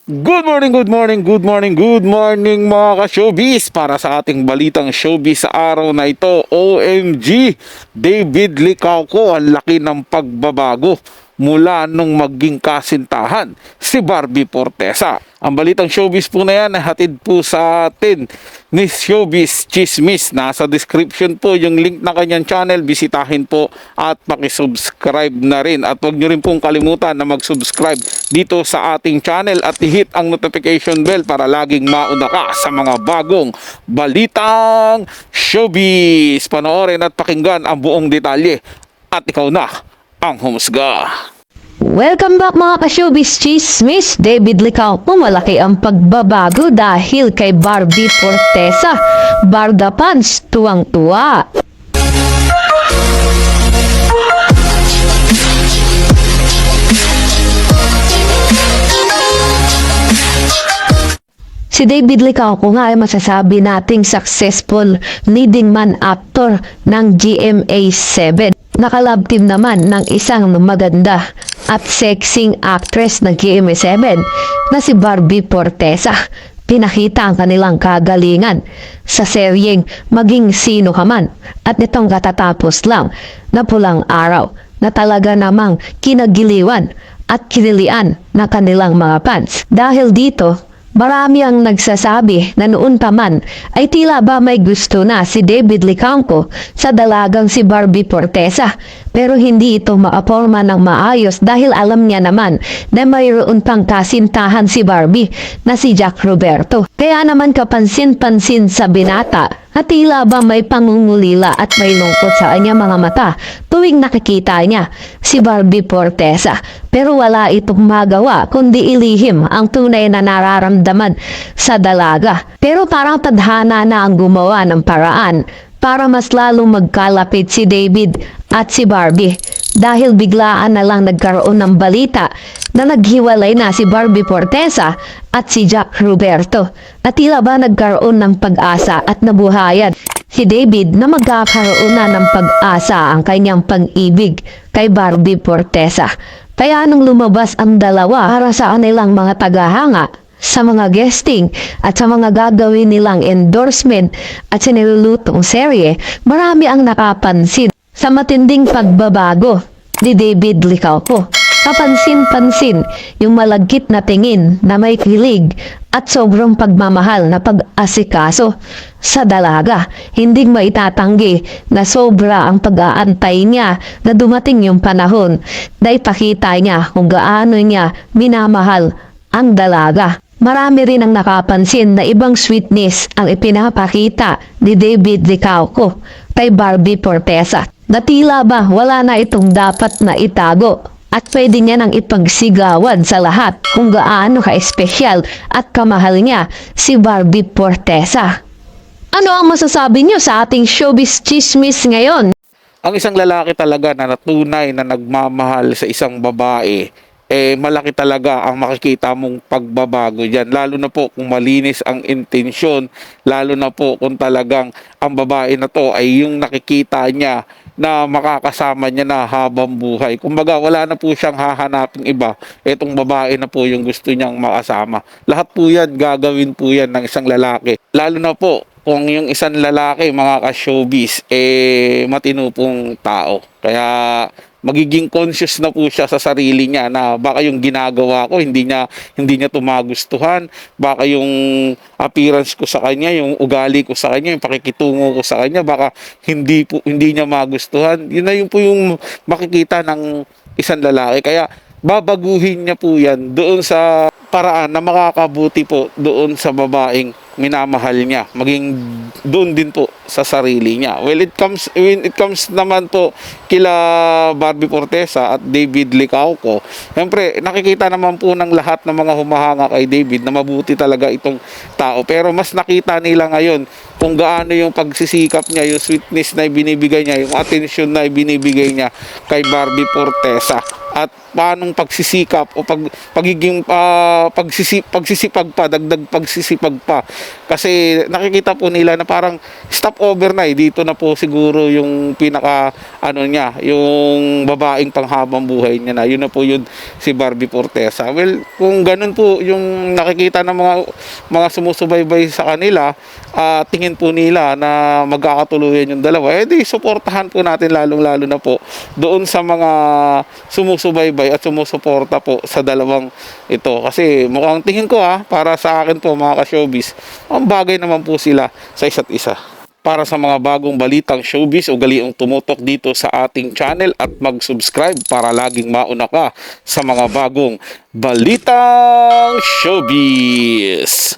Good morning, good morning, good morning, good morning mga ka-showbiz. Para sa ating balitang showbiz sa araw na ito, OMG, David Licauco, ang laki ng pagbabago mula nung maging kasintahan si Barbie Fortesa. Ang balitang showbiz po na yan ay hatid po sa atin ni Showbiz Chismis. Nasa description po yung link na kanyang channel. Bisitahin po at pakisubscribe na rin. At huwag nyo rin pong kalimutan na mag-subscribe dito sa ating channel at i-hit ang notification bell para laging mauna ka sa mga bagong balitang showbiz. Panoorin at pakinggan ang buong detalye at ikaw na ang humusga. Welcome back mga ka-showbiz chismis. David Licauco, malaki ang pagbabago dahil kay Barbie Fortesa. Barda fans tuwang-tuwa. Si David Licauco nga ay masasabi nating successful leading man actor ng GMA7. Nakalab team naman ng isang maganda at sexing actress ng GMA7 na si Barbie Fortesa. Pinakita ang kanilang kagalingan sa seryeng Maging Sino Ka Man at nitong katatapos lang na Pulang Araw na talaga namang kinagiliwan at kinilian na kanilang mga fans. Dahil dito, marami ang nagsasabi na noon pa man ay tila ba may gusto na si David Licauco sa dalagang si Barbie Fortesa. Pero hindi ito maaporma ng maayos dahil alam niya naman na mayroon pang kasintahan si Barbie na si Jack Roberto. Kaya naman kapansin-pansin sa binata at tila ba may pangungulila at may lungkot sa kanya mga mata tuwing nakikita niya si Barbie Fortesa. Pero wala itong magawa kundi ilihim ang tunay na nararamdaman sa dalaga. Pero parang tadhana na ang gumawa ng paraan para mas lalong magkalapit si David at si Barbie. Dahil biglaan na lang nagkaroon ng balita na naghiwalay na si Barbie Fortesa at si Jack Roberto. At tila ba nagkaroon ng pag-asa at nabuhayan si David na magkakaroon na ng pag-asa ang kanyang pag-ibig kay Barbie Fortesa. Kaya nung lumabas ang dalawa para sa kanilang mga tagahanga sa mga guesting at sa mga gagawin nilang endorsement at sa nilulutong serye, marami ang nakapansin sa matinding pagbabago ni David Licauco. Kapansin-pansin yung malagkit na tingin na may kilig at sobrang pagmamahal na pag-asikaso sa dalaga. Hindi maitatanggi na sobra ang pag-aantay niya na dumating yung panahon na ipakita niya kung gaano niya minamahal ang dalaga. Marami rin ang nakapansin na ibang sweetness ang ipinapakita ni David Licauco kay Barbie Fortesa. Na tila ba wala na itong dapat na itago at pwede niya nang ipagsigawan sa lahat kung gaano ka-espesyal at kamahal niya si Barbie Fortesa. Ano ang masasabi niyo sa ating showbiz chismis ngayon? Ang isang lalaki talaga na natunay na nagmamahal sa isang babae, malaki talaga ang makikita mong pagbabago dyan. Lalo na po kung malinis ang intensyon, lalo na po kung talagang ang babae na to ay yung nakikita niya na makakasama niya na habang buhay. Kumbaga wala na po siyang hahanaping iba, etong babae na po yung gusto niyang makasama. Lahat po yan, gagawin po yan ng isang lalaki. Lalo na po kung yung isang lalaki, mga ka-showbiz, matino pong tao. Kaya magiging conscious na po siya sa sarili niya na baka yung ginagawa ko hindi niya tumagustuhan, baka yung appearance ko sa kanya, yung ugali ko sa kanya, yung pakikitungo ko sa kanya, baka hindi niya magustuhan. Yun na yun po yung makikita ng isang lalaki. Kaya babaguhin niya po yan doon sa paraan na makakabuti po doon sa babaeng minamahal niya, maging doon din po sa sarili niya. When it comes naman po kila Barbie Fortesa at David Licauco, siyempre nakikita naman po ng lahat ng mga humahanga kay David na mabuti talaga itong tao. Pero mas nakita nila ngayon kung gaano yung pagsisikap niya, yung sweetness na ibinibigay niya, yung attention na ibinibigay niya kay Barbie Fortesa. At paanong pagsisikap o pagiging pagsisipag pa, dagdag pagsisipag pa. Kasi nakikita po nila na parang stopover na dito na po siguro yung pinaka ano niya, yung babaeng panghabang buhay niya na. Yun na po yun, si Barbie Fortesa. Well, kung ganun po yung nakikita ng mga sumusubaybay sa kanila, tingin po nila na magkakatuluyan yung dalawa, di suportahan po natin lalong-lalo na po doon sa mga sumusubaybay at sumusuporta po sa dalawang ito. Kasi mukhang tingin ko para sa akin po mga ka-showbiz, ang bagay naman po sila sa isa't isa. Para sa mga bagong balitang showbiz, ugaliing tumutok dito sa ating channel at mag-subscribe para laging mauna ka sa mga bagong balitang showbiz.